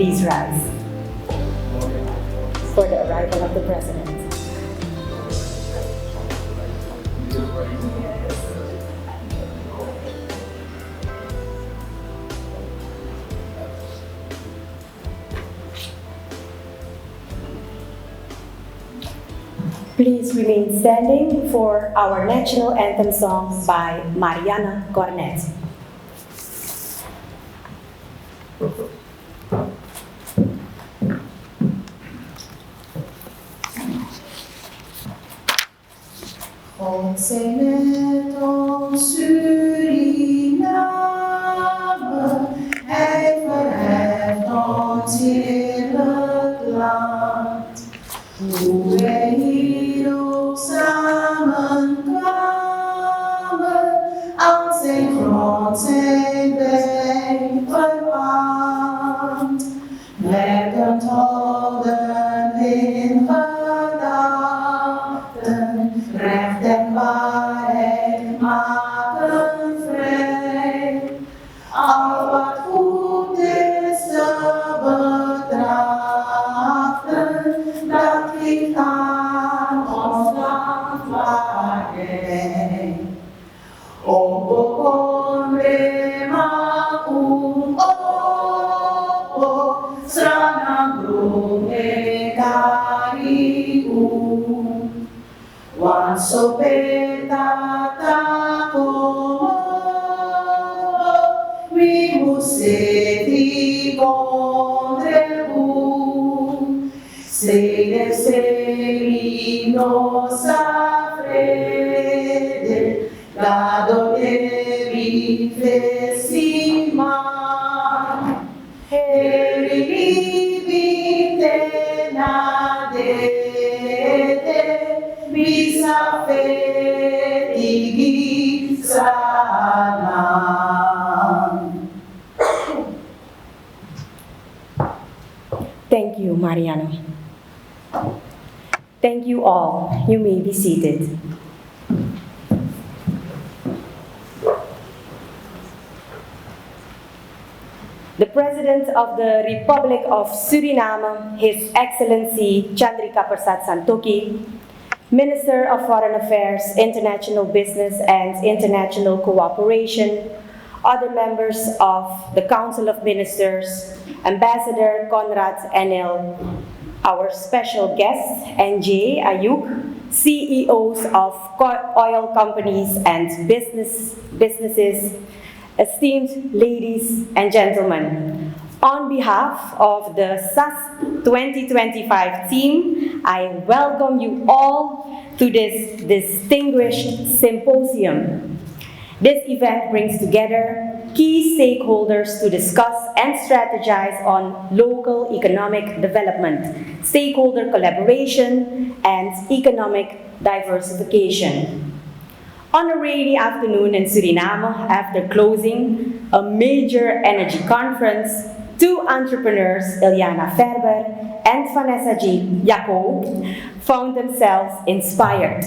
please rise for the arrival of the President. Please remain standing for our national anthem song by Mariana Cornet. God zij met ons Suriname, hij verheft ons heerlijk land. Hoe wij hier ook samenkwamen, aan zijn grond zijn wij verwant. Werkend houden in gedachten, recht en waarheid maken vrij. Al wat goed is te betrachten, dat geeft aan ons land waardij. Strana brume cariu, wan sopeta taco, vi museti contrebu, se serino safrede, gado devi fesima. Bisa petigi sana. Thank you, Mariano. Thank you all. You may be seated. The President of the Republic of Suriname, His Excellency Chandrika Persat Santokhi, Minister of Foreign Affairs, International Business and International Cooperation, other members of the Council of Ministers, Ambassador Conrad Enel, our special guest, NJ Ayuk, CEOs of oil companies and businesses, esteemed ladies and gentlemen. On behalf of the SAS 2025 team, I welcome you all to this distinguished symposium. This event brings together key stakeholders to discuss and strategize on local economic development, stakeholder collaboration, and economic diversification. On a rainy afternoon in Suriname, after closing a major energy conference, two entrepreneurs, Ilyana Ferber and Vanessa G. Jacob, found themselves inspired.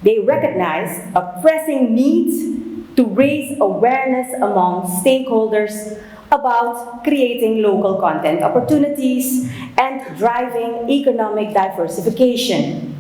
They recognized a pressing need to raise awareness among stakeholders about creating local content opportunities and driving economic diversification.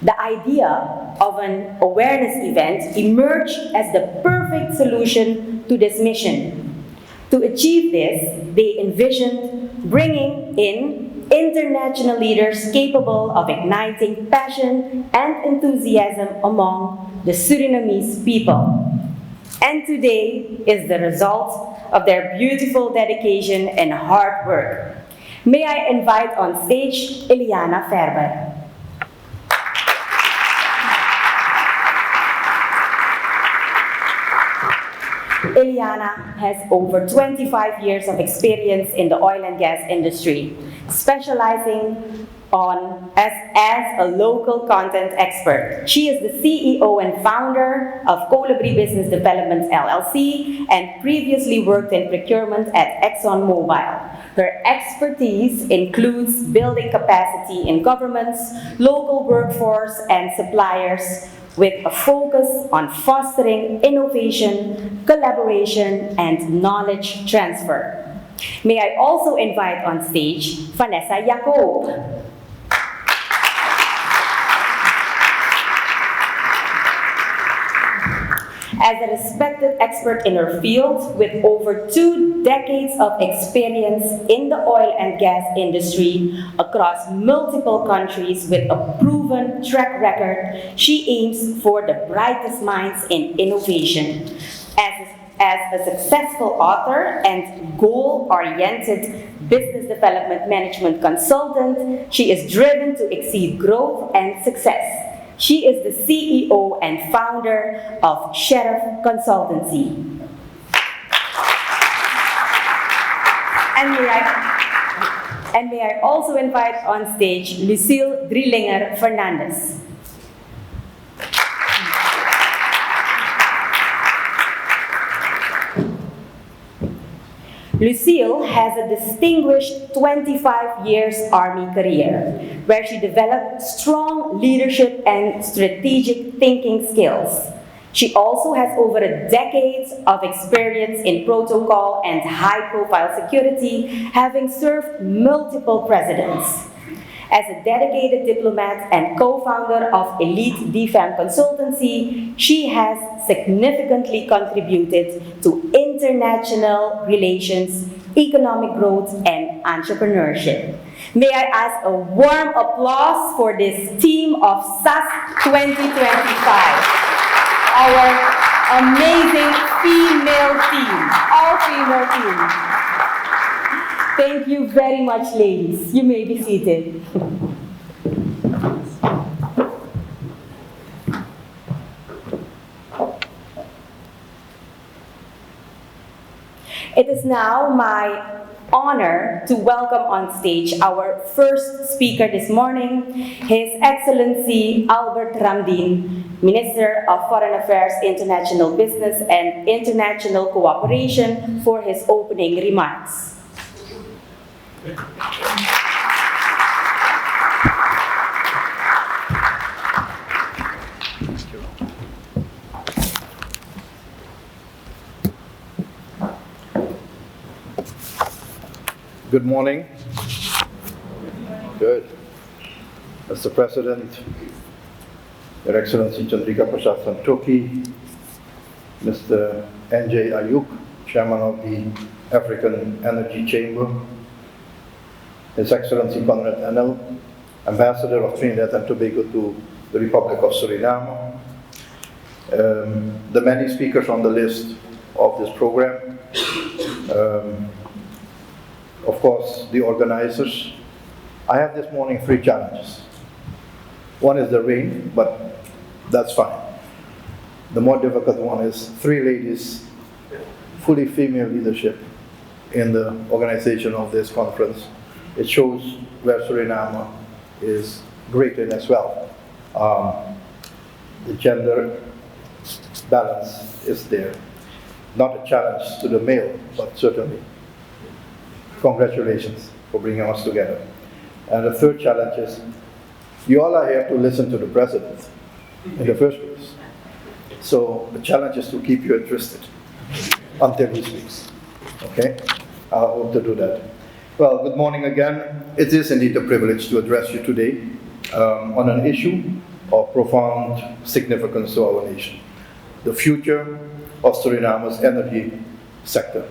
The idea of an awareness event emerged as the perfect solution to this mission. To achieve this, they envisioned bringing in international leaders capable of igniting passion and enthusiasm among the Surinamese people. And today is the result of their beautiful dedication and hard work. May I invite on stage Ilyana Ferber. Ilyana has over 25 years of experience in the oil and gas industry, specializing as a local content expert. She is the CEO and founder of Colibri Business Development LLC and previously worked in procurement at ExxonMobil. Her expertise includes building capacity in governments, local workforce, and suppliers, with a focus on fostering innovation, collaboration, and knowledge transfer. May I also invite on stage Vanessa Jacob. As a respected expert in her field with over 2 decades of experience in the oil and gas industry across multiple countries with a proven track record, she aims for the brightest minds in innovation. As a successful author and goal-oriented business development management consultant, she is driven to exceed growth and success. She is the CEO and founder of Sheriff Consultancy. And may I also invite on stage Lucille Drillinger Fernandez. Lucille has a distinguished 25 years Army career, where she developed strong leadership and strategic thinking skills. She also has over a decade of experience in protocol and high-profile security, having served multiple presidents. As a dedicated diplomat and co-founder of Elite Defense Consultancy, she has significantly contributed to international relations, economic growth, and entrepreneurship. May I ask a warm applause for this team of SAS 2025, our amazing female team, all-female team. Thank you very much, ladies. You may be seated. It is now my honor to welcome on stage our first speaker this morning, His Excellency Albert Ramdin, Minister of Foreign Affairs, International Business and International Cooperation, for his opening remarks. Good morning. Good. Mr. President, Your Excellency Chandrika Prasad Santokhi, Mr. N.J. Ayuk, Chairman of the African Energy Chamber, His Excellency Conrad Enel, Ambassador of Trinidad and Tobago to the Republic of Suriname, the many speakers on the list of this program, of course, the organizers. I have this morning 3 challenges. One is the rain, but that's fine. The more difficult one is 3 ladies, fully female leadership in the organization of this conference. It shows where Suriname is great in as well. The gender balance is there. Not a challenge to the male, but certainly congratulations for bringing us together. And the third challenge is, you all are here to listen to the President in the first place. So the challenge is to keep you interested until he speaks. Okay? I hope to do that. Well, good morning again. It is indeed a privilege to address you today on an issue of profound significance to our nation: the future of Suriname's energy sector.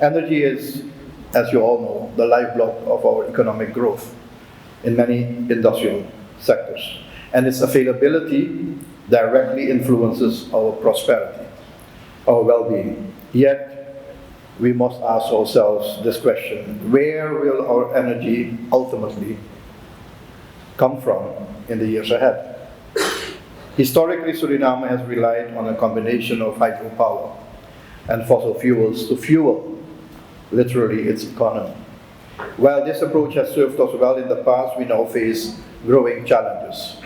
Energy is, as you all know, the lifeblood of our economic growth in many industrial sectors. And its availability directly influences our prosperity, our well-being. Yet, we must ask ourselves this question: where will our energy ultimately come from in the years ahead? Historically, Suriname has relied on a combination of hydropower and fossil fuels to fuel, literally, its economy. While this approach has served us well in the past, we now face growing challenges,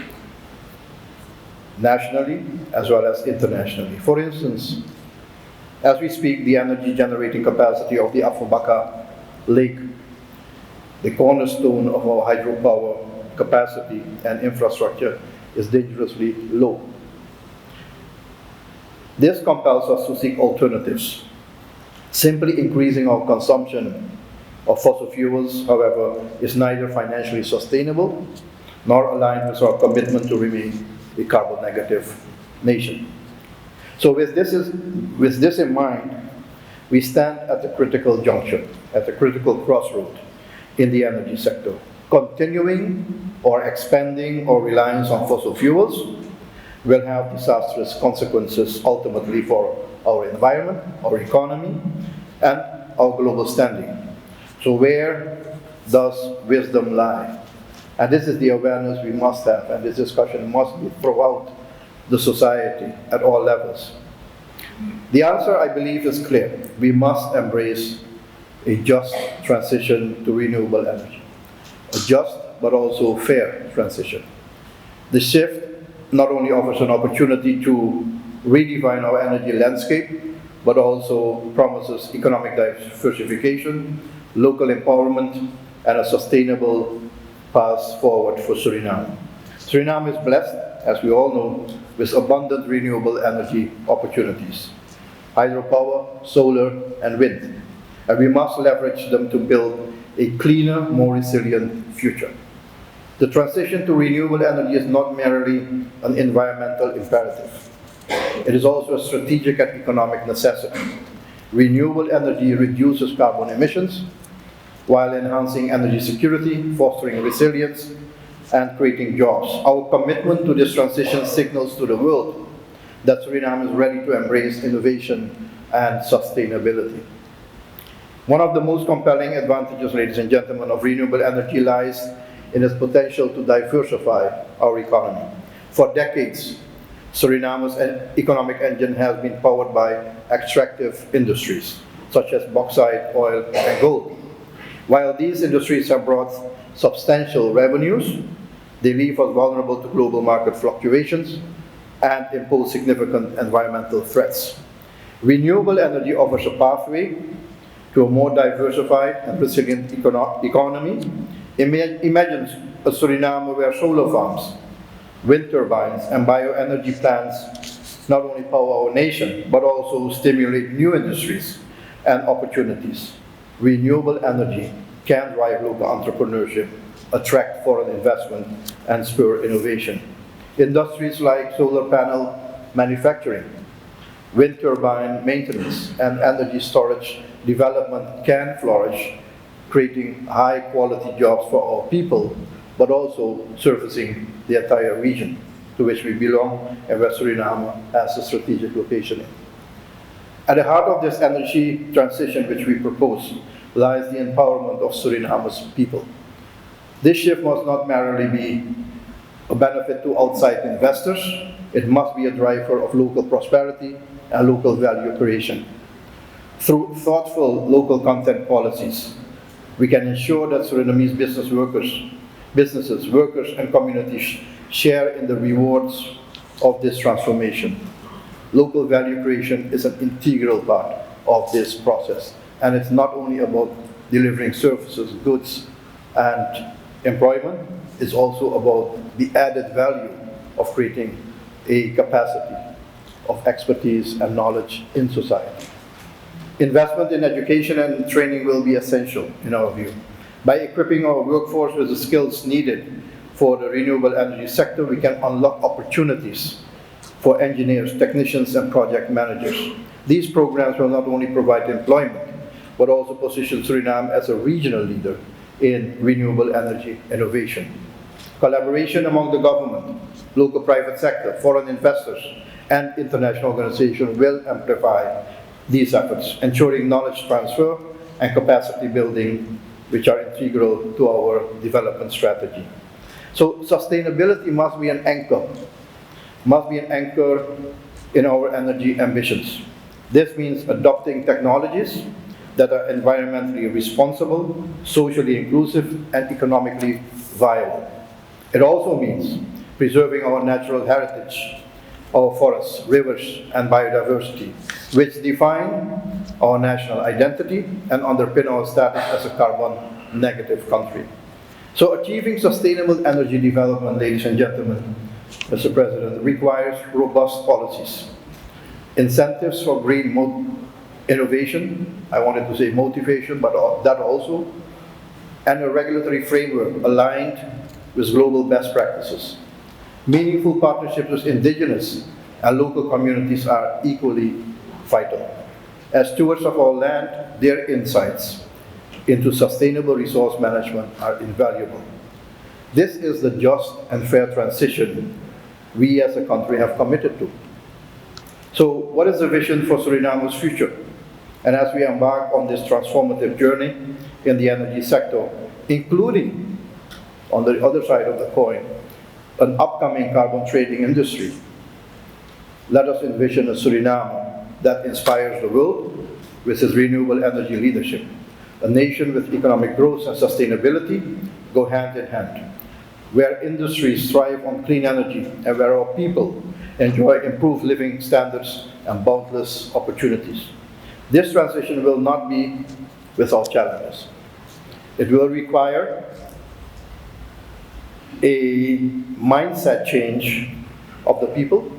nationally as well as internationally. For instance, as we speak, the energy generating capacity of the Afobaka Lake, the cornerstone of our hydropower capacity and infrastructure, is dangerously low. This compels us to seek alternatives. Simply increasing our consumption of fossil fuels, however, is neither financially sustainable nor aligned with our commitment to remain a carbon negative nation. So with this in mind, we stand at a critical juncture, at a critical crossroad in the energy sector. Continuing or expanding our reliance on fossil fuels will have disastrous consequences ultimately for our environment, our economy, and our global standing. So where does wisdom lie? And this is the awareness we must have, and this discussion must be throughout the society at all levels. The answer, I believe, is clear. We must embrace a just transition to renewable energy. A just but also fair transition. The shift not only offers an opportunity to redefine our energy landscape, but also promises economic diversification, local empowerment, and a sustainable path forward for Suriname. Suriname is blessed, as we all know, with abundant renewable energy opportunities, hydropower, solar, and wind, and we must leverage them to build a cleaner, more resilient future. The transition to renewable energy is not merely an environmental imperative. It is also a strategic and economic necessity. Renewable energy reduces carbon emissions while enhancing energy security, fostering resilience, and creating jobs. Our commitment to this transition signals to the world that Suriname is ready to embrace innovation and sustainability. One of the most compelling advantages, ladies and gentlemen, of renewable energy lies in its potential to diversify our economy. For decades, Suriname's economic engine has been powered by extractive industries, such as bauxite, oil, and gold. While these industries have brought substantial revenues, they leave us vulnerable to global market fluctuations and impose significant environmental threats. Renewable energy offers a pathway to a more diversified and resilient economy. Imagine a Suriname where solar farms, wind turbines, and bioenergy plants not only power our nation, but also stimulate new industries and opportunities. Renewable energy can drive local entrepreneurship, attract foreign investment, and spur innovation. Industries like solar panel manufacturing, wind turbine maintenance, and energy storage development can flourish, creating high-quality jobs for our people, but also servicing the entire region to which we belong and where Suriname has a strategic location in. At the heart of this energy transition which we propose lies the empowerment of Suriname's people. This shift must not merely be a benefit to outside investors, it must be a driver of local prosperity and local value creation. Through thoughtful local content policies, we can ensure that Surinamese businesses, workers, and communities share in the rewards of this transformation. Local value creation is an integral part of this process, and it's not only about delivering services, goods, and employment, it's also about the added value of creating a capacity of expertise and knowledge in society. Investment in education and training will be essential, in our view. By equipping our workforce with the skills needed for the renewable energy sector, we can unlock opportunities for engineers, technicians, and project managers. These programs will not only provide employment, but also position Suriname as a regional leader in renewable energy innovation. Collaboration among the government, local private sector, foreign investors, and international organizations will amplify these efforts, ensuring knowledge transfer and capacity building, which are integral to our development strategy. So sustainability must be an anchor in our energy ambitions. This means adopting technologies that are environmentally responsible, socially inclusive, and economically viable. It also means preserving our natural heritage, our forests, rivers, and biodiversity, which define our national identity and underpin our status as a carbon-negative country. So achieving sustainable energy development, ladies and gentlemen, Mr. President, requires robust policies, incentives for green innovation, I wanted to say motivation, but that also, and a regulatory framework aligned with global best practices. Meaningful partnerships with indigenous and local communities are equally vital. As stewards of our land, their insights into sustainable resource management are invaluable. This is the just and fair transition we as a country have committed to. So, what is the vision for Suriname's future? And as we embark on this transformative journey in the energy sector, including, on the other side of the coin, an upcoming carbon trading industry, let us envision a Suriname that inspires the world with its renewable energy leadership. A nation with economic growth and sustainability go hand in hand, where industries thrive on clean energy and where our people enjoy improved living standards and boundless opportunities. This transition will not be without challenges. It will require a mindset change of the people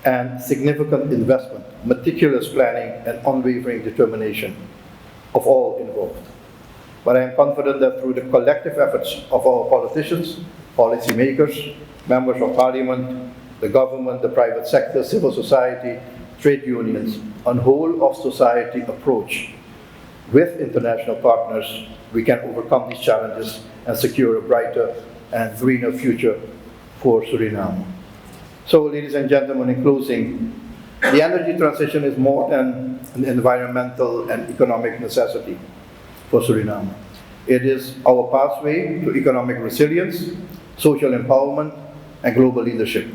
and significant investment, meticulous planning, and unwavering determination of all involved. But I am confident that through the collective efforts of our politicians, policymakers, members of parliament, the government, the private sector, civil society, trade unions, and whole of society approach with international partners, we can overcome these challenges and secure a brighter and greener future for Suriname. So, ladies and gentlemen, in closing, the energy transition is more than an environmental and economic necessity for Suriname. It is our pathway to economic resilience, social empowerment, and global leadership.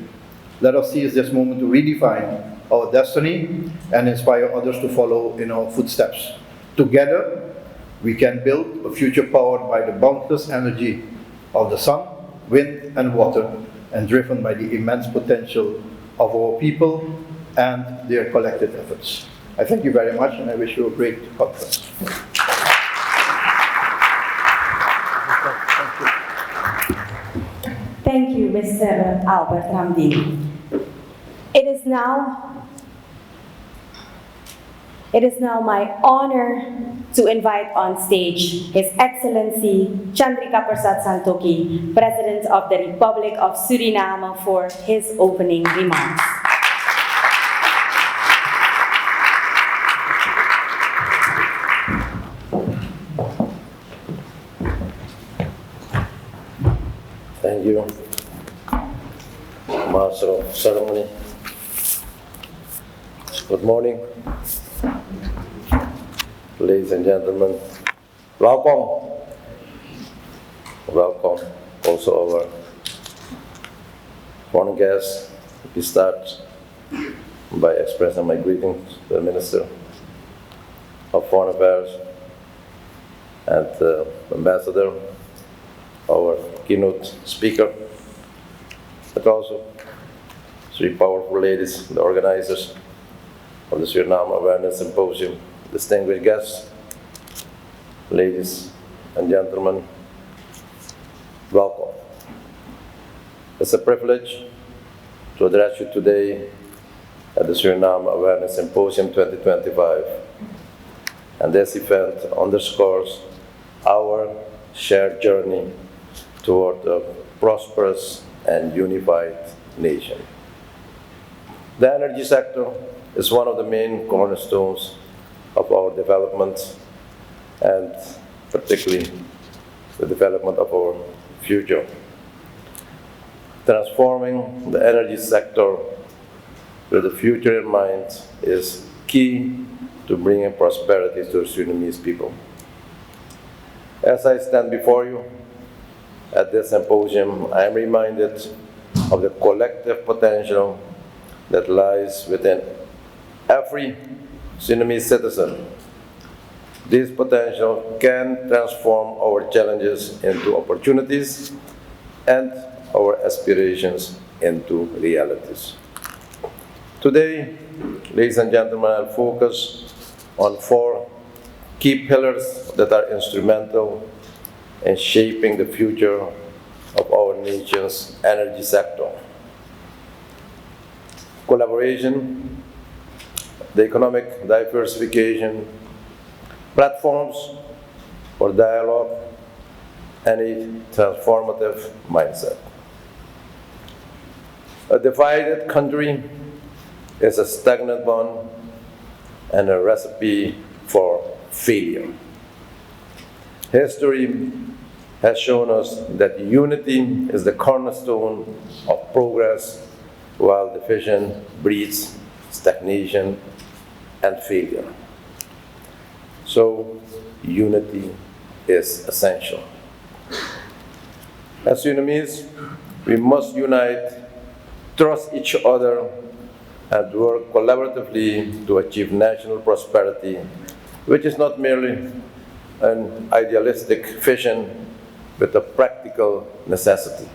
Let us seize this moment to redefine our destiny and inspire others to follow in our footsteps. Together, we can build a future powered by the boundless energy of the sun, wind, and water, and driven by the immense potential of our people and their collective efforts. I thank you very much, and I wish you a great conference. Thank you, Mr. Albert Ramdin. It is now my honor to invite on stage His Excellency Chandrika Persat Santokhi, President of the Republic of Suriname, for his opening remarks. Thank you, Master of Ceremony. Good morning, ladies and gentlemen. Welcome. Welcome also our foreign guests. We start by expressing my greetings to the Minister of Foreign Affairs and the Ambassador, our keynote speaker, but also three powerful ladies, the organizers of the Suriname Awareness Symposium, distinguished guests, ladies and gentlemen, welcome. It's a privilege to address you today at the Suriname Awareness Symposium 2025. And this event underscores our shared journey toward a prosperous and unified nation. The energy sector is one of the main cornerstones of our development, and particularly the development of our future. Transforming the energy sector with the future in mind is key to bringing prosperity to the Surinamese people. As I stand before you at this symposium, I am reminded of the collective potential that lies within every Surinamese citizen. This potential can transform our challenges into opportunities and our aspirations into realities. Today, ladies and gentlemen, I'll focus on 4 key pillars that are instrumental in shaping the future of our nation's energy sector. Collaboration the economic diversification, platforms for dialogue, and a transformative mindset. A divided country is a stagnant one and a recipe for failure. History has shown us that unity is the cornerstone of progress, while division breeds stagnation and failure. So, unity is essential. As Surinamese, we must unite, trust each other, and work collaboratively to achieve national prosperity, which is not merely an idealistic vision, but a practical necessity.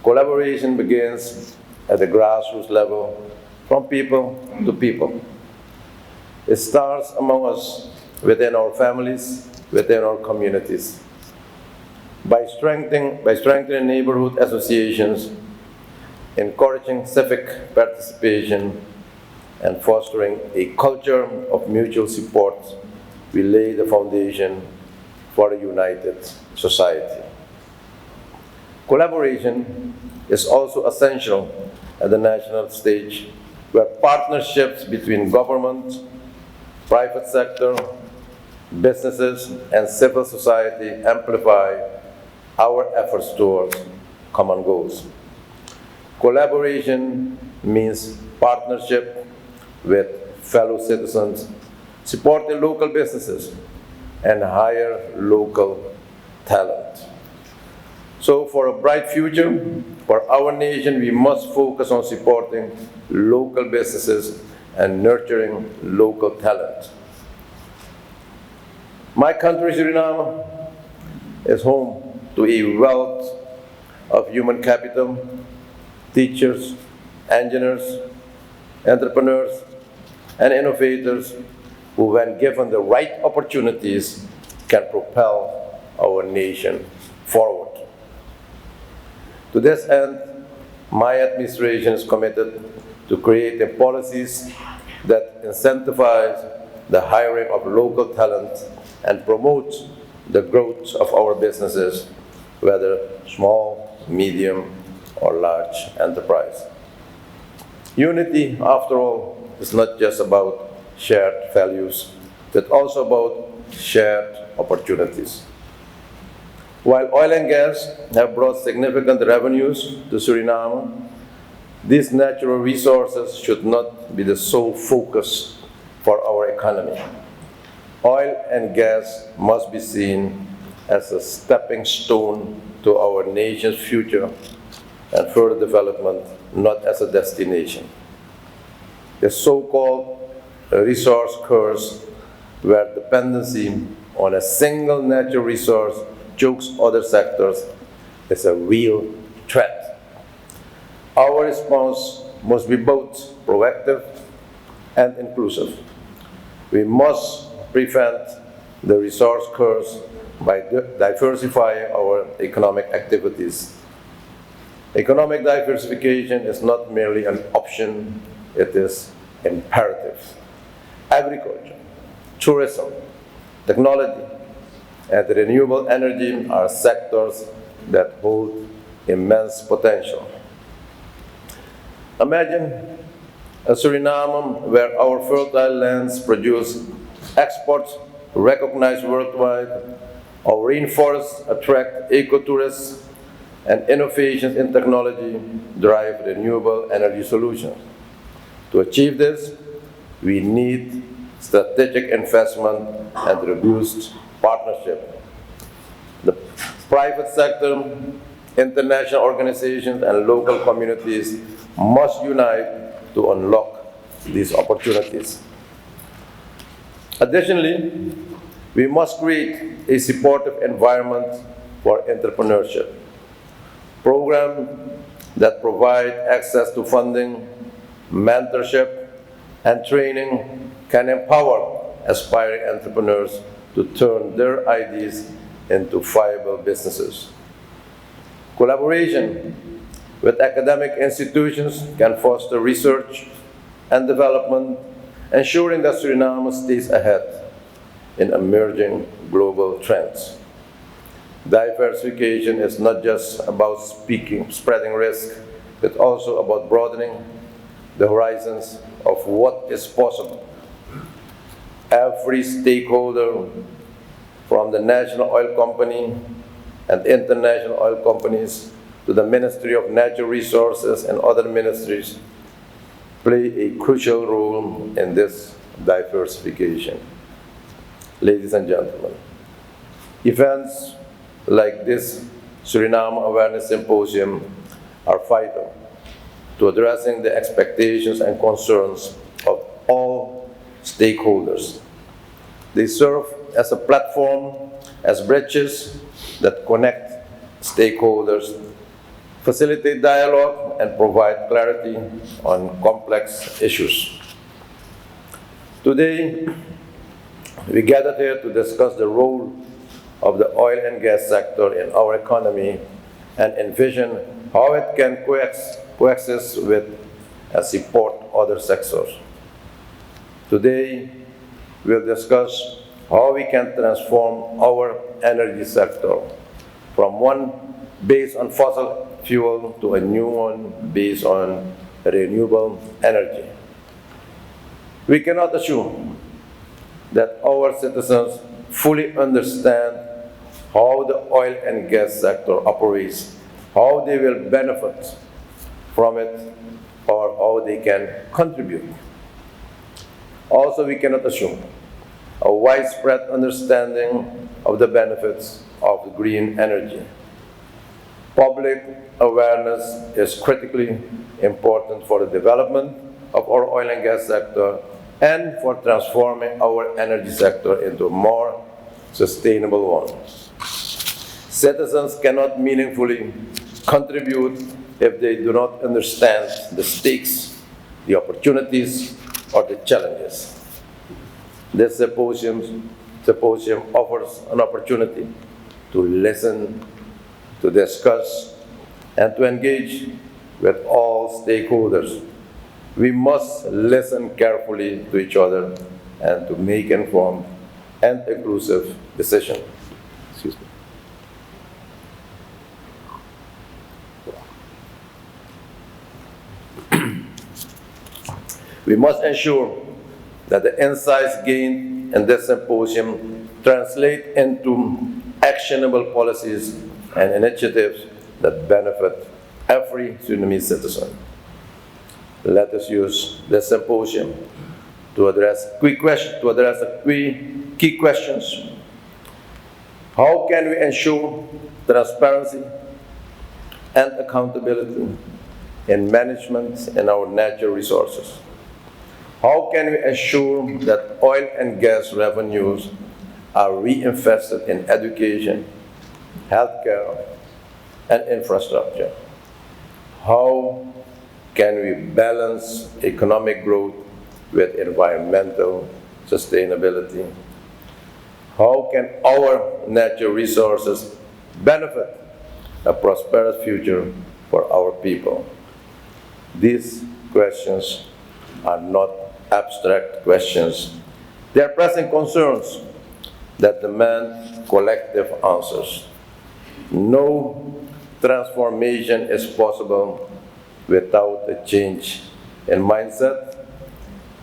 Collaboration begins at the grassroots level, from people to people. It starts among us, within our families, within our communities. By strengthening neighborhood associations, encouraging civic participation, and fostering a culture of mutual support, we lay the foundation for a united society. Collaboration is also essential at the national stage, where partnerships between government, private sector, businesses, and civil society amplify our efforts towards common goals. Collaboration means partnership with fellow citizens, supporting local businesses, and hire local talent. So for a bright future, for our nation, we must focus on supporting local businesses and nurturing local talent. My country, Suriname, is home to a wealth of human capital, teachers, engineers, entrepreneurs, and innovators who, when given the right opportunities, can propel our nation forward. To this end, my administration is committed to creating policies that incentivize the hiring of local talent and promote the growth of our businesses, whether small, medium, or large enterprise. Unity, after all, is not just about shared values, but also about shared opportunities. While oil and gas have brought significant revenues to Suriname, these natural resources should not be the sole focus for our economy. Oil and gas must be seen as a stepping stone to our nation's future and further development, not as a destination. The so-called resource curse, where dependency on a single natural resource chokes other sectors, is a real threat. Our response must be both proactive and inclusive. We must prevent the resource curse by diversifying our economic activities. Economic diversification is not merely an option, it is imperative. Agriculture, tourism, technology, and renewable energy are sectors that hold immense potential. Imagine a Suriname where our fertile lands produce exports recognized worldwide, our rainforests attract ecotourists, and innovations in technology drive renewable energy solutions. To achieve this, we need strategic investment and robust partnership. The private sector, international organizations, and local communities must unite to unlock these opportunities. Additionally, we must create a supportive environment for entrepreneurship. Programs that provide access to funding, mentorship, and training can empower aspiring entrepreneurs to turn their ideas into viable businesses. Collaboration with academic institutions can foster research, and development, ensuring that Suriname stays ahead in emerging global trends. Diversification is not just about spreading risk, but also about broadening the horizons of what is possible. Every stakeholder, from the national oil company and international oil companies to the Ministry of Natural Resources and other ministries, play a crucial role in this diversification. Ladies and gentlemen, events like this Suriname Awareness Symposium are vital to addressing the expectations and concerns of all stakeholders. They serve as a platform, as bridges that connect stakeholders, facilitate dialogue, and provide clarity on complex issues. Today, we gathered here to discuss the role of the oil and gas sector in our economy and envision how it can coexist with and support other sectors. Today, we'll discuss how we can transform our energy sector from one based on fossil fuel to a new one based on renewable energy. We cannot assume that our citizens fully understand how the oil and gas sector operates, how they will benefit from it, or how they can contribute. Also, we cannot assume a widespread understanding of the benefits of green energy. Public awareness is critically important for the development of our oil and gas sector and for transforming our energy sector into a more sustainable one. Citizens cannot meaningfully contribute if they do not understand the stakes, the opportunities, or the challenges. This symposium offers an opportunity to listen, to discuss, and to engage with all stakeholders. We must listen carefully to each other and to make informed and inclusive decisions. Excuse me. We must ensure that the insights gained in this symposium translate into actionable policies and initiatives that benefit every Surinamese citizen. Let us use this symposium to address key questions. How can we ensure transparency and accountability in management in our natural resources? How can we ensure that oil and gas revenues are reinvested in education, healthcare, and infrastructure? How can we balance economic growth with environmental sustainability? How can our natural resources benefit a prosperous future for our people? These questions are not abstract questions. They are pressing concerns that demand collective answers. No transformation is possible without a change in mindset.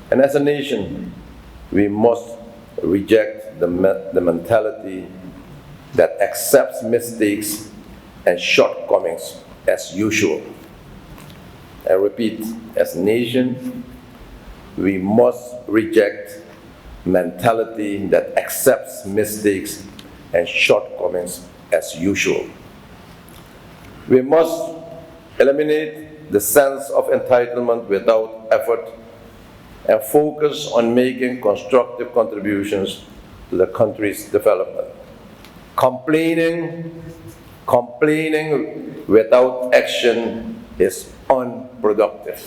And as a nation, we must reject the mentality that accepts mistakes and shortcomings as usual. I repeat, as a nation, we must reject mentality that accepts mistakes and shortcomings as usual. We must eliminate the sense of entitlement without effort and focus on making constructive contributions to the country's development. Complaining without action is unproductive.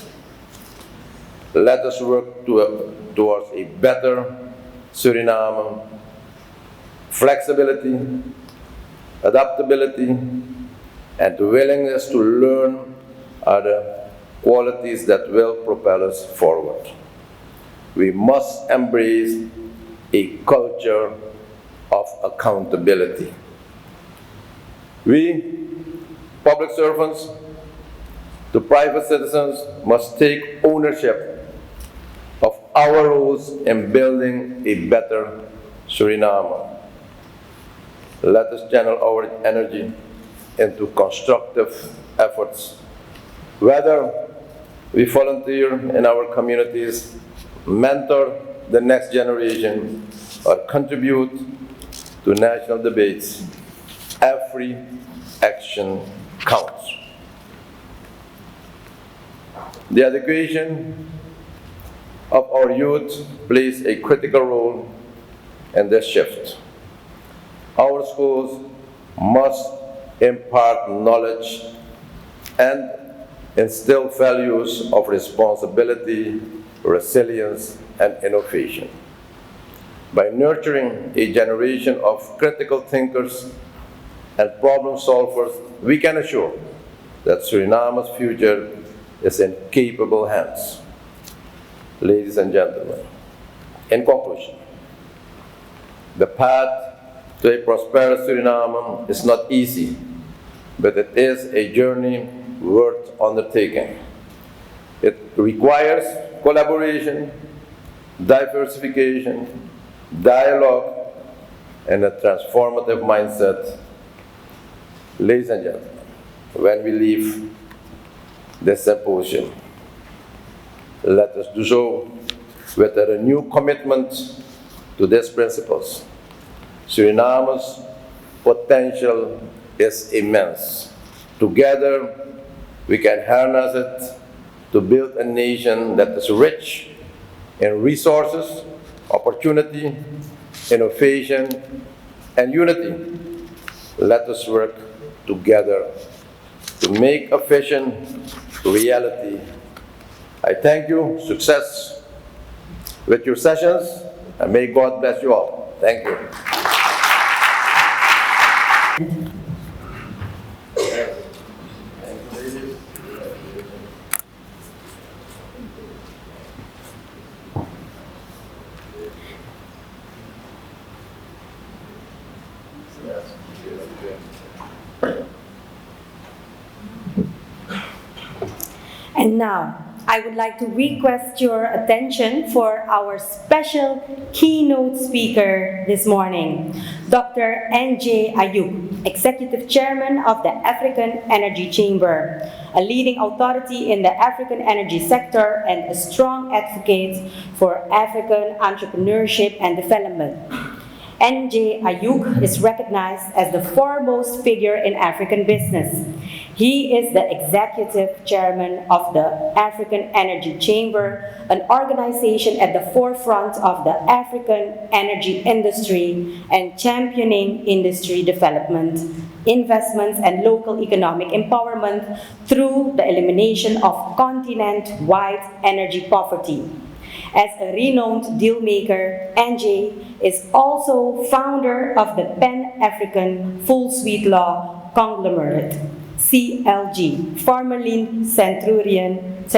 Let us work towards a better Suriname. Flexibility, adaptability, and willingness to learn are the qualities that will propel us forward. We must embrace a culture of accountability. We, public servants, the private citizens, must take ownership of our roles in building a better Suriname. Let us channel our energy into constructive efforts, whether we volunteer in our communities, mentor the next generation, or contribute to national debates. Every action counts. The education of our youth plays a critical role in this shift. Our schools must impart knowledge and instill values of responsibility, resilience, and innovation. By nurturing a generation of critical thinkers and problem solvers, we can assure that Suriname's future is in capable hands. Ladies and gentlemen, in conclusion, the path to a prosperous Suriname is not easy, but it is a journey worth undertaking. It requires collaboration, diversification, dialogue, and a transformative mindset. Ladies and gentlemen, when we leave this symposium, let us do so with a renewed commitment to these principles. Suriname's potential is immense. Together, we can harness it to build a nation that is rich in resources, opportunity, innovation, and unity. Let us work together to make a vision a reality. I thank you. Success with your sessions, and may God bless you all. Thank you. And now, I would like to request your attention for our special keynote speaker this morning, Dr. N.J. Ayuk, Executive Chairman of the African Energy Chamber, a leading authority in the African energy sector and a strong advocate for African entrepreneurship and development. N.J. Ayuk is recognized as the foremost figure in African business. He is the executive chairman of the African Energy Chamber, an organization at the forefront of the African energy industry and championing industry development, investments, and local economic empowerment through the elimination of continent-wide energy poverty. As a renowned dealmaker, NJ is also founder of the Pan-African Full Suite Law Conglomerate, CLG, formerly Centurion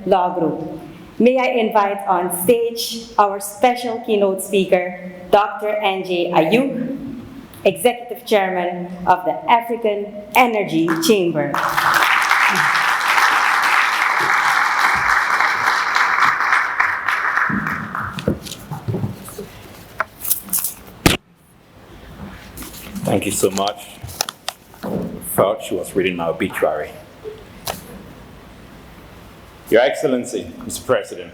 Law Group. May I invite on stage our special keynote speaker, Dr. N.J. Ayuk, Executive Chairman of the African Energy Chamber. Thank you so much. Felt she was reading my obituary. Your Excellency, Mr. President,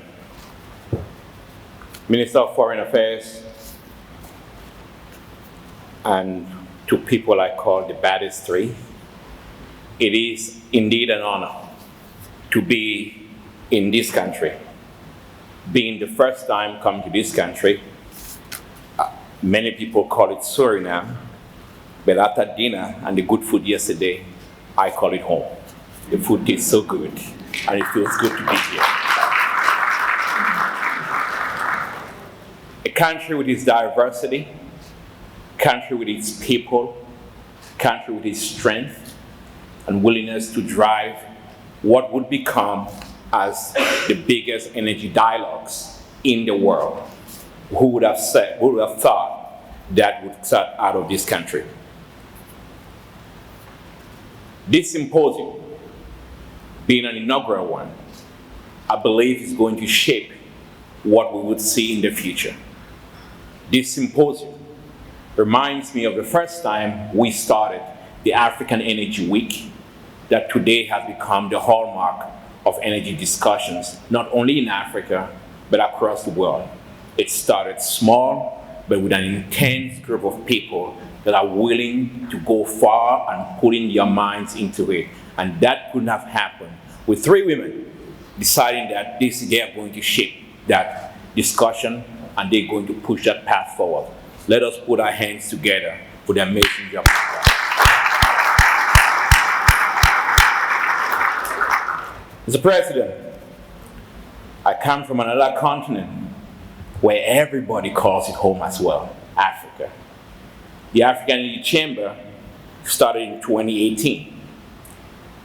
Minister of Foreign Affairs, and to people I call the baddest three, it is indeed an honor to be in this country. Being the first time come to this country, many people call it Suriname, but after dinner and the good food yesterday, I call it home. The food tastes so good, and it feels good to be here. A country with its diversity, country with its people, country with its strength and willingness to drive what would become as the biggest energy dialogues in the world. Who would have thought that would start out of this country? This symposium, being an inaugural one, I believe is going to shape what we would see in the future. This symposium reminds me of the first time we started the African Energy Week, that today has become the hallmark of energy discussions, not only in Africa, but across the world. It started small, but with an intense group of people that are willing to go far and putting their minds into it. And that couldn't have happened with 3 women deciding that they are going to shape that discussion and they're going to push that path forward. Let us put our hands together for the amazing job. Mr. President, I come from another continent where everybody calls it home as well, Africa. The African Energy Chamber started in 2018.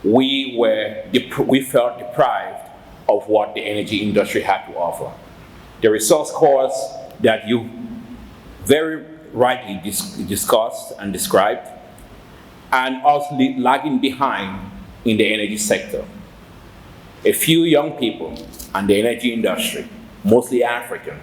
We felt deprived of what the energy industry had to offer. The resource cores that you very rightly discussed and described, and also lagging behind in the energy sector. A few young people and the energy industry, mostly African,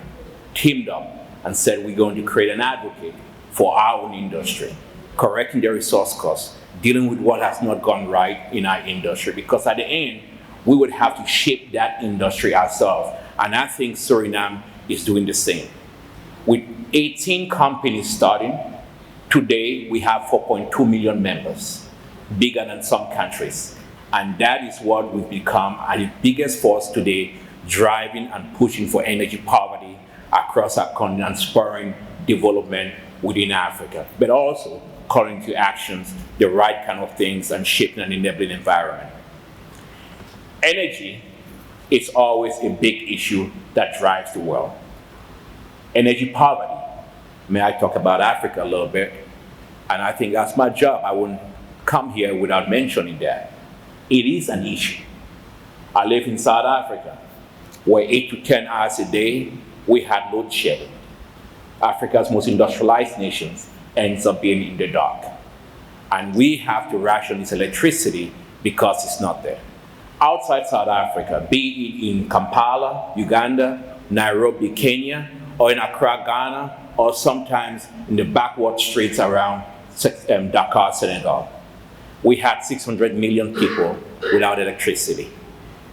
teamed up and said we're going to create an advocate for our own industry, correcting the resource costs, dealing with what has not gone right in our industry, because at the end, we would have to shape that industry ourselves. And I think Suriname is doing the same. With 18 companies starting, today we have 4.2 million members, bigger than some countries. And that is what we've become the biggest force today, driving and pushing for energy poverty across our continent, spurring development within Africa, but also calling to actions the right kind of things and shaping an enabling environment. Energy is always a big issue that drives the world. Energy poverty. May I talk about Africa a little bit? And I think that's my job. I wouldn't come here without mentioning that. It is an issue. I live in South Africa, where 8 to 10 hours a day, we had load shedding. Africa's most industrialized nations ends up being in the dark. And we have to ration this electricity because it's not there. Outside South Africa, be it in Kampala, Uganda, Nairobi, Kenya, or in Accra, Ghana, or sometimes in the backward streets around Dakar, Senegal. We had 600 million people without electricity,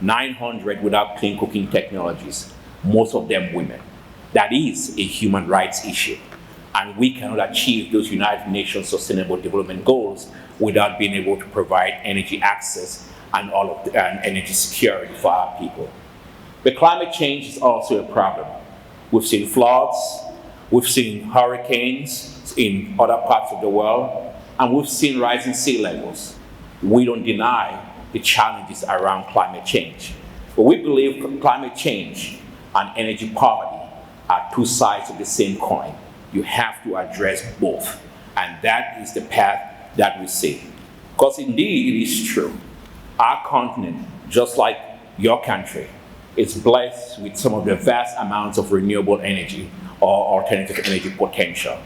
900 without clean cooking technologies, most of them women. That is a human rights issue. And we cannot achieve those United Nations Sustainable Development Goals without being able to provide energy access and energy security for our people. But climate change is also a problem. We've seen floods, we've seen hurricanes in other parts of the world, and we've seen rising sea levels. We don't deny the challenges around climate change. But we believe climate change and energy poverty are two sides of the same coin. You have to address both. And that is the path that we see. Because indeed, it is true. Our continent, just like your country, is blessed with some of the vast amounts of renewable energy or alternative energy potential.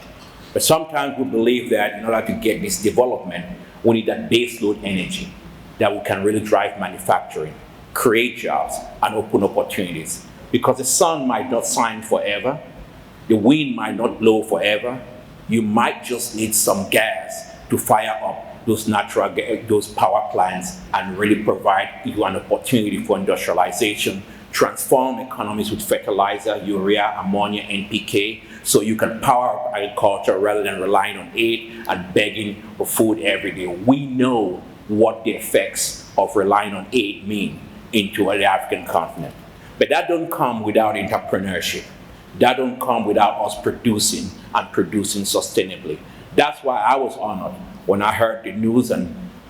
But sometimes we believe that in order to get this development, we need that baseload energy that we can really drive manufacturing, create jobs, and open opportunities. Because the sun might not shine forever, the wind might not blow forever. You might just need some gas to fire up those power plants and really provide you an opportunity for industrialization, transform economies with fertilizer, urea, ammonia, NPK, so you can power up agriculture rather than relying on aid and begging for food every day. We know what the effects of relying on aid mean into the African continent. But that don't come without entrepreneurship. That don't come without us producing and producing sustainably. That's why I was honored when I heard the news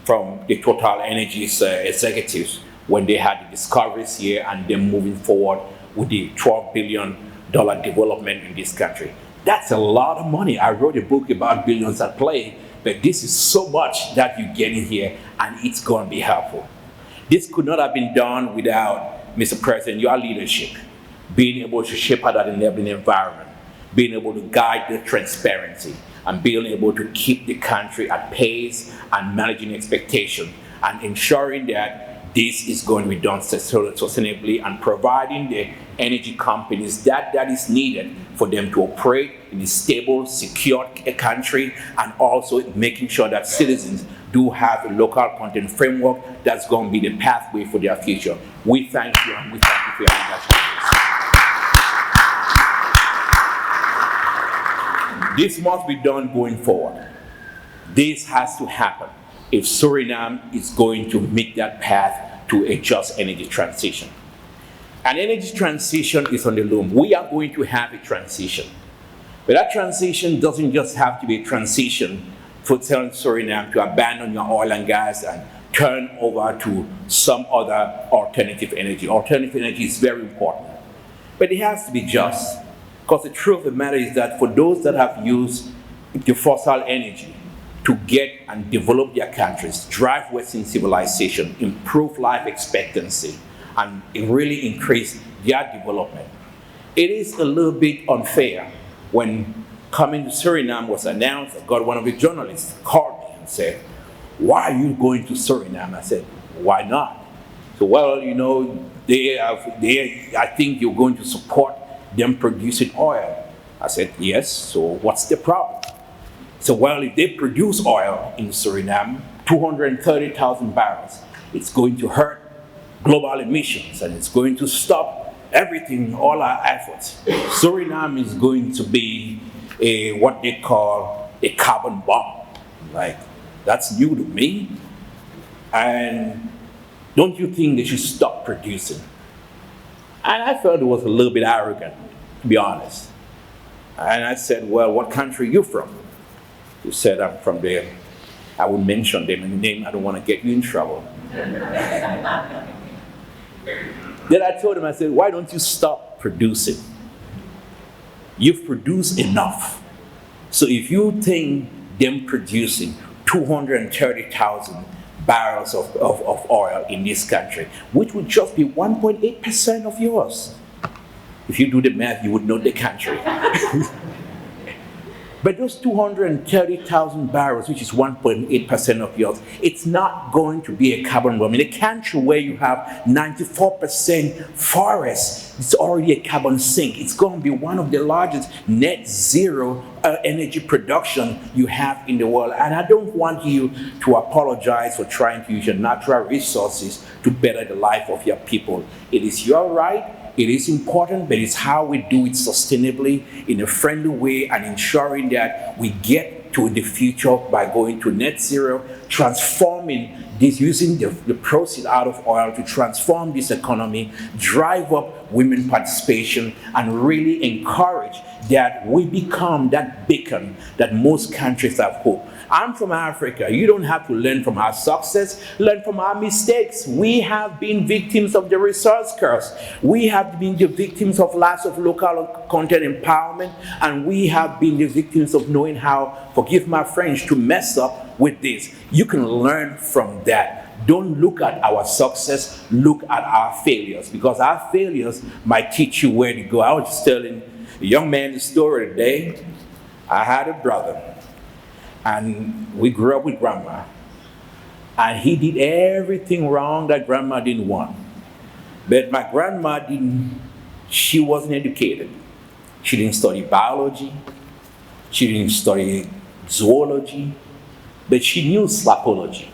from the Total Energies executives when they had the discoveries here and them moving forward with the $12 billion development in this country. That's a lot of money. I wrote a book about billions at play, but this is so much that you get in here and it's going to be helpful. This could not have been done without, Mr. President, your leadership, being able to shape out that enabling environment, being able to guide the transparency, and being able to keep the country at pace and managing expectation, and ensuring that this is going to be done sustainably and providing the energy companies that is needed for them to operate in a stable, secure country, and also making sure that citizens do have a local content framework that's going to be the pathway for their future. We thank you, and we thank you for your leadership. This must be done going forward. This has to happen if Suriname is going to make that path to a just energy transition. An energy transition is on the loom. We are going to have a transition. But that transition doesn't just have to be a transition for telling Suriname to abandon your oil and gas and turn over to some other alternative energy. Alternative energy is very important. But it has to be just. Because the truth of the matter is that for those that have used the fossil energy to get and develop their countries, drive Western civilization, improve life expectancy, and really increase their development, it is a little bit unfair when coming to Suriname was announced. I got one of the journalists called me and said, "Why are you going to Suriname?" I said, "Why not?" So, well, you know, I think you're going to support them producing oil. I said, "Yes, so what's the problem?" So, well, if they produce oil in Suriname, 230,000 barrels, it's going to hurt global emissions, and it's going to stop everything, all our efforts. Suriname is going to be what they call a carbon bomb. Like, that's new to me. And don't you think they should stop producing? And I felt it was a little bit arrogant, to be honest. And I said, "Well, what country are you from?" He said, "I'm from there." I won't mention them in the name. I don't want to get you in trouble. Then I told him, I said, "Why don't you stop producing? You've produced enough. So if you think them producing 230,000 barrels of oil in this country, which would just be 1.8% of yours. If you do the math, you would know the country." But those 230,000 barrels, which is 1.8% of yours, it's not going to be a carbon bomb. In a country where you have 94% forest, it's already a carbon sink. It's going to be one of the largest net zero energy production you have in the world. And I don't want you to apologize for trying to use your natural resources to better the life of your people. It is your right. It is important, but it's how we do it sustainably in a friendly way and ensuring that we get to the future by going to net zero, transforming this, using the proceeds out of oil to transform this economy, drive up women participation, and really encourage that we become that beacon that most countries have hope. I'm from Africa. You don't have to learn from our success, learn from our mistakes. We have been victims of the resource curse. We have been the victims of loss of local content empowerment, and we have been the victims of knowing how, forgive my French, to mess up with this. You can learn from that. Don't look at our success, look at our failures, because our failures might teach you where to go. I was just telling a young man the story today. I had a brother, and we grew up with grandma, and he did everything wrong that grandma didn't want. But my grandma she wasn't educated. She didn't study biology, she didn't study zoology, but she knew slapology.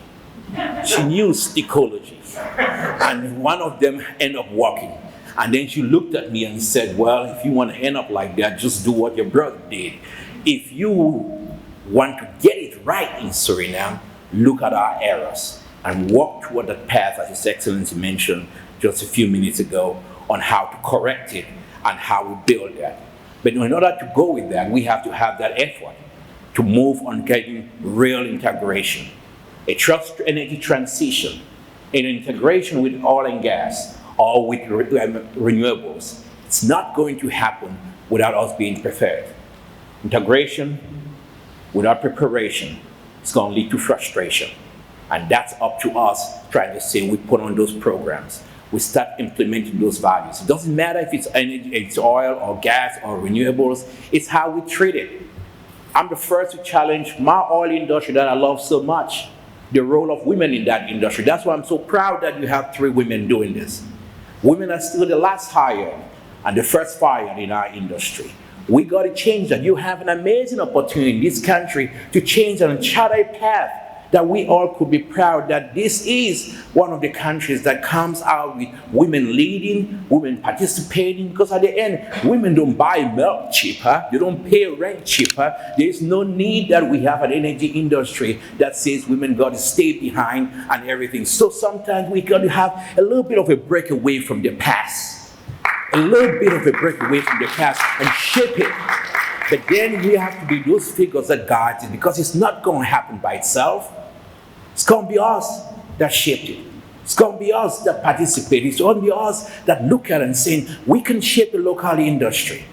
She knew stickology. And one of them ended up working. And then she looked at me and said, "Well, if you want to end up like that, just do what your brother did. If you want to get it right in Suriname, look at our errors and walk toward that path," as His Excellency mentioned just a few minutes ago, on how to correct it and how we build that. But in order to go with that, we have to have that effort to move on getting real integration. A trust energy transition, an integration with oil and gas or with renewables. It's not going to happen without us being prepared. Integration without preparation is going to lead to frustration. And that's up to us trying to say we put on those programs. We start implementing those values. It doesn't matter if it's energy, it's oil or gas or renewables, it's how we treat it. I'm the first to challenge my oil industry that I love so much, the role of women in that industry. That's why I'm so proud that you have 3 women doing this. Women are still the last hired and the first fired in our industry. We got to change that. You have an amazing opportunity in this country to change and chart a path that we all could be proud that this is one of the countries that comes out with women leading, women participating, because at the end, women don't buy milk cheaper, they don't pay rent cheaper. There's no need that we have an energy industry that says women got to stay behind and everything. So sometimes we got to have a little bit of a break away from the past, a little bit of a break away from the past and shape it. But then we have to be those figures that guide it, because it's not going to happen by itself. It's going to be us that shaped it. It's going to be us that participate. It's going to be us that look at it and saying, we can shape the local industry.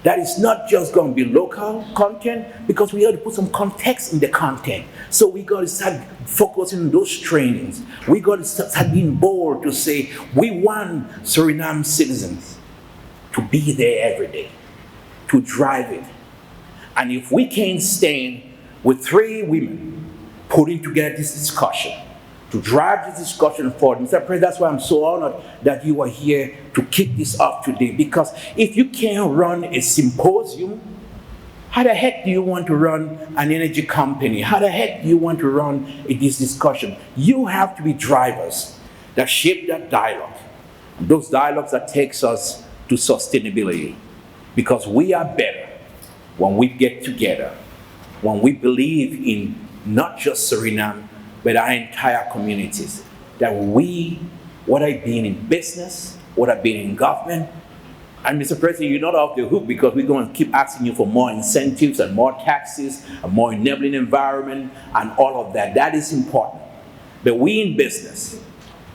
That is not just going to be local content, because we have to put some context in the content. So we got to start focusing on those trainings. We got to start being bold to say, we want Suriname citizens to be there every day, to drive it. And if we can't stand with 3 women putting together this discussion, to drive this discussion forward, Mr. President, that's why I'm so honored that you are here to kick this off today. Because if you can't run a symposium, how the heck do you want to run an energy company? How the heck do you want to run this discussion? You have to be drivers that shape that dialogue. And those dialogues that takes us to sustainability. Because we are better when we get together, when we believe in not just Suriname, but our entire communities. That we, whether it being in business, whether it being in government, and Mr. President, you're not off the hook, because we're going to keep asking you for more incentives and more taxes, a more enabling environment, and all of that. That is important. But we in business,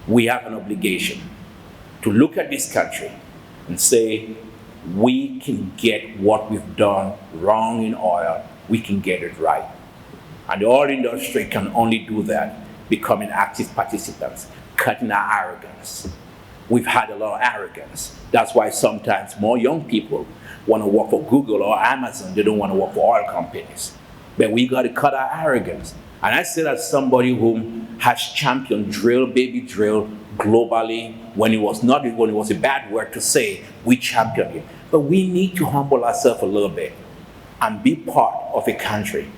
we have an obligation to look at this country and say, we can get what we've done wrong in oil, we can get it right. And the oil industry can only do that, becoming active participants, cutting our arrogance. We've had a lot of arrogance. That's why sometimes more young people want to work for Google or Amazon. They don't want to work for oil companies. But we got to cut our arrogance. And I say that somebody who has championed drill, baby drill, globally, when it was a bad word to say, we championed it. But we need to humble ourselves a little bit and be part of a country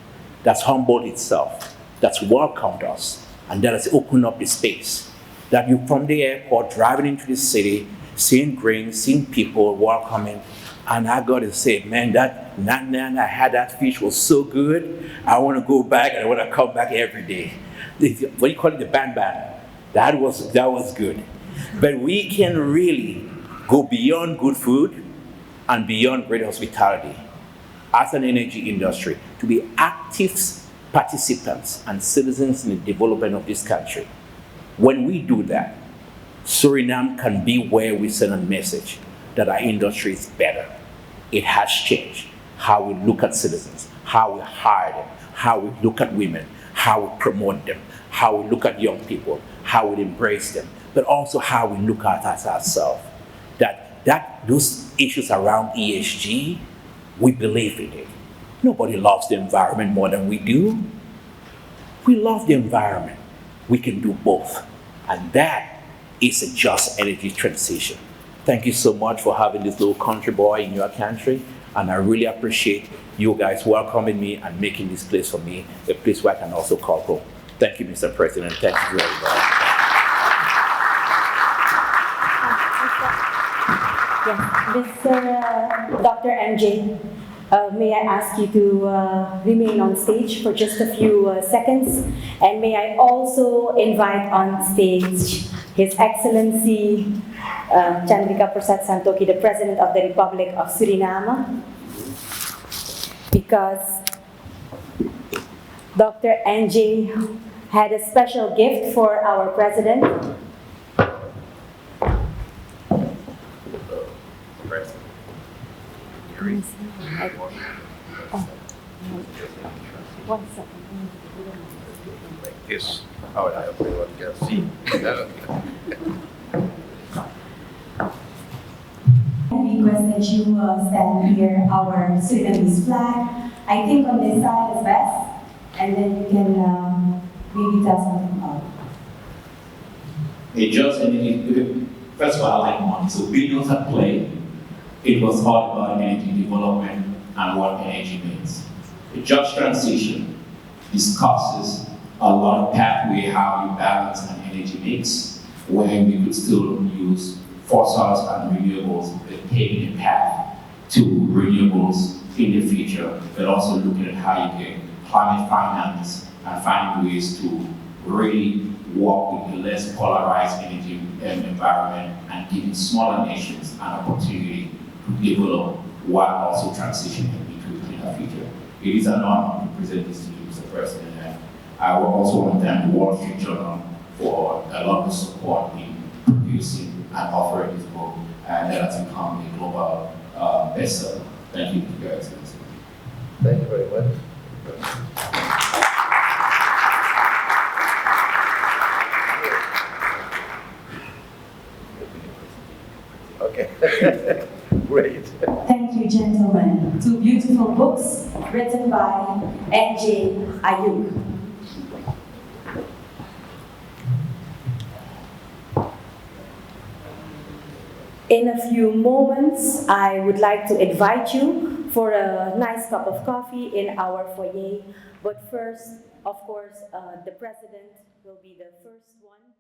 that's humbled itself, that's welcomed us, and that has opened up the space. That you from the airport, driving into the city, seeing grain, seeing people welcoming, and I got to say, man, that nan I had that fish was so good. I want to go back and I want to come back every day. What do you call it, the ban? That was good. But we can really go beyond good food and beyond great hospitality as an energy industry to be active participants and citizens in the development of this country. When we do that, Suriname can be where we send a message that our industry is better. It has changed how we look at citizens, how we hire them, how we look at women, how we promote them, how we look at young people, how we embrace them, but also how we look at us ourselves. That those issues around ESG, we believe in it. Nobody loves the environment more than we do. We love the environment. We can do both. And that is a just energy transition. Thank you so much for having this little country boy in your country. And I really appreciate you guys welcoming me and making this place for me a place where I can also call home. Thank you, Mr. President. Thank you very much. Yes, Mr. Dr. MJ, may I ask you to remain on stage for just a few seconds? And may I also invite on stage His Excellency Chandrika Persat Santokhi, the President of the Republic of Suriname, because Dr. NJ had a special gift for our President. case I hope everyone can see. I request that you stand here, our Surinamese flag. I think on this side is best, and then you can maybe tell something about it. It just, first of all, I like money. So billions at play. It was all about energy development and what energy means. The just transition discusses a lot of pathway how you balance an energy mix, where we could still use fossils and renewables, but taking a path to renewables in the future, but also looking at how you can climate finance and finding ways to really work with a less polarized energy environment and giving smaller nations an opportunity to develop while also transitioning into a cleaner future. It is an honor to present this to you, Mr. President. And I will also want to thank the Wall Street Journal for a lot of support in producing and offering this book, and that has become a global bestseller. Thank you, Your Excellency. Thank you very much. Okay, great. Thank you, gentlemen. Two beautiful books written by N.J. Ayuk. In a few moments, I would like to invite you for a nice cup of coffee in our foyer. But first, of course, the president will be the first one.